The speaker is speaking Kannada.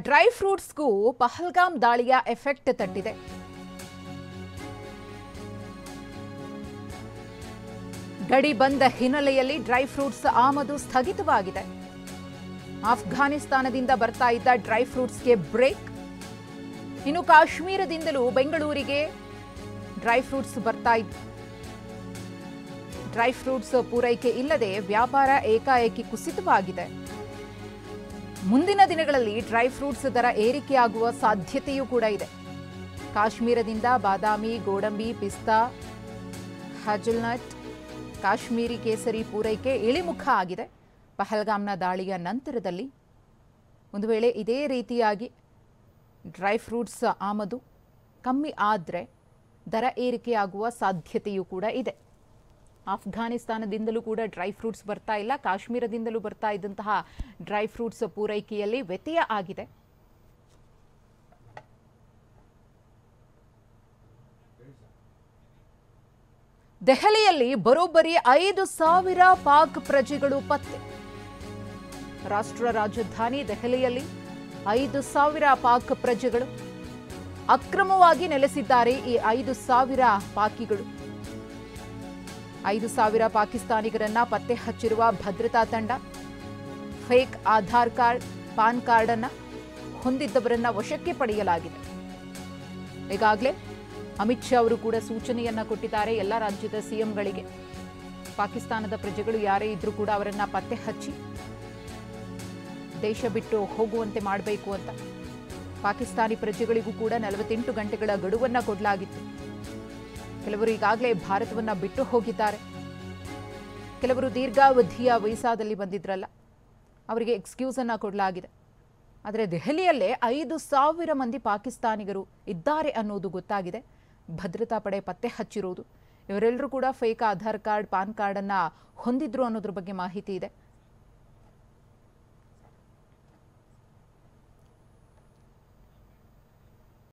ಡ್ರೈ ಫ್ರೂಟ್ಸ್ಗೂ ಪಹಲ್ಗಾಮ್ ದಾಳಿಯ ಎಫೆಕ್ಟ್ ತಟ್ಟಿದೆ. ಗಡಿ ಬಂದ ಹಿನ್ನೆಲೆಯಲ್ಲಿ ಡ್ರೈ ಫ್ರೂಟ್ಸ್ ಆಮದು ಸ್ಥಗಿತವಾಗಿದೆ. ಆಫ್ಘಾನಿಸ್ತಾನದಿಂದ ಬರ್ತಾ ಇದ್ದ ಡ್ರೈ ಫ್ರೂಟ್ಸ್ಗೆ ಬ್ರೇಕ್. ಇನ್ನು ಕಾಶ್ಮೀರದಿಂದಲೂ ಬೆಂಗಳೂರಿಗೆ ಡ್ರೈ ಫ್ರೂಟ್ಸ್ ಬರ್ತಾ ಇತ್ತು. ಡ್ರೈ ಫ್ರೂಟ್ಸ್ ಪೂರೈಕೆ ಇಲ್ಲದೆ ವ್ಯಾಪಾರ ಏಕಾಏಕಿ ಕುಸಿತವಾಗಿದೆ. ಮುಂದಿನ ದಿನಗಳಲ್ಲಿ ಡ್ರೈ ಫ್ರೂಟ್ಸ್ ದರ ಏರಿಕೆಯಾಗುವ ಸಾಧ್ಯತೆಯೂ ಕೂಡ ಇದೆ. ಕಾಶ್ಮೀರದಿಂದ ಬಾದಾಮಿ, ಗೋಡಂಬಿ, ಪಿಸ್ತಾ, ಹಜಲ್ನಟ್, ಕಾಶ್ಮೀರಿ ಕೇಸರಿ ಪೂರೈಕೆ ಇಳಿಮುಖ ಆಗಿದೆ. ಪಹಲ್ಗಾಮ್ನ ದಾಳಿಯ ನಂತರದಲ್ಲಿ ಒಂದು ವೇಳೆ ಇದೇ ರೀತಿಯಾಗಿ ಡ್ರೈ ಫ್ರೂಟ್ಸ್ ಆಮದು ಕಮ್ಮಿ ಆದರೆ ದರ ಏರಿಕೆಯಾಗುವ ಸಾಧ್ಯತೆಯೂ ಕೂಡ ಇದೆ. ಆಫ್ಘಾನಿಸ್ತಾನದಿಂದಲೂ ಕೂಡ ಡ್ರೈ ಫ್ರೂಟ್ಸ್ ಬರ್ತಾ ಇಲ್ಲ. ಕಾಶ್ಮೀರದಿಂದಲೂ ಬರ್ತಾ ಇದ್ದಂತಹ ಡ್ರೈ ಫ್ರೂಟ್ಸ್ ಪೂರೈಕೆಯಲ್ಲಿ ವ್ಯತ್ಯಯ ಆಗಿದೆ. ದೆಹಲಿಯಲ್ಲಿ ಬರೋಬ್ಬರಿ 5,000 ಪಾಕ್ ಪ್ರಜೆಗಳು ಪತ್ತೆ. ರಾಷ್ಟ್ರ ರಾಜಧಾನಿ ದೆಹಲಿಯಲ್ಲಿ 5,000 ಪಾಕ್ ಪ್ರಜೆಗಳು ಅಕ್ರಮವಾಗಿ ನೆಲೆಸಿದ್ದಾರೆ. ಈ 5,000 ಪಾಕಿಗಳು 5,000 ಪಾಕಿಸ್ತಾನಿಗರನ್ನ ಪತ್ತೆ ಹಚ್ಚಿರುವ ಭದ್ರತಾ ತಂಡ fake Aadhaar card, PAN card ಅನ್ನ ಹೊಂದಿದ್ದವರನ್ನ ವಶಕ್ಕೆ ಪಡೆಯಲಾಗಿದೆ. ಈಗಾಗಲೇ ಅಮಿತ್ ಶಾ ಅವರು ಕೂಡ ಸೂಚನೆಯನ್ನ ಕೊಟ್ಟಿದ್ದಾರೆ ಎಲ್ಲ ರಾಜ್ಯದ ಸಿಎಂಗಳಿಗೆ. ಪಾಕಿಸ್ತಾನದ ಪ್ರಜೆಗಳು ಯಾರೇ ಇದ್ರೂ ಕೂಡ ಅವರನ್ನ ಪತ್ತೆ ಹಚ್ಚಿ ದೇಶ ಬಿಟ್ಟು ಹೋಗುವಂತೆ ಮಾಡಬೇಕು ಅಂತ. ಪಾಕಿಸ್ತಾನಿ ಪ್ರಜೆಗಳಿಗೂ ಕೂಡ 48 ಗಂಟೆಗಳ ಗಡುವನ್ನ ಕೊಡಲಾಗಿತ್ತು. ಕೆಲವರು ಈಗಾಗಲೇ ಭಾರತವನ್ನ ಬಿಟ್ಟು ಹೋಗಿದ್ದಾರೆ. ಕೆಲವರು ದೀರ್ಘಾವಧಿಯ ವೀಸಾದಲ್ಲಿ ಬಂದಿದ್ರಲ್ಲ, ಅವರಿಗೆ ಎಕ್ಸ್ಕ್ಯೂಸ್ ಅನ್ನ ಕೊಡಲಾಗಿದೆ. ಆದರೆ ದೆಹಲಿಯಲ್ಲೇ 5,000 ಮಂದಿ ಪಾಕಿಸ್ತಾನಿಗರು ಇದ್ದಾರೆ ಅನ್ನೋದು ಗೊತ್ತಾಗಿದೆ. ಭದ್ರತಾ ಪಡೆ ಪತ್ತೆ ಹಚ್ಚಿರೋದು. ಇವರೆಲ್ಲರೂ ಕೂಡ fake Aadhaar card, PAN card ಅನ್ನ ಹೊಂದಿದ್ರು ಅನ್ನೋದ್ರ ಬಗ್ಗೆ ಮಾಹಿತಿ ಇದೆ.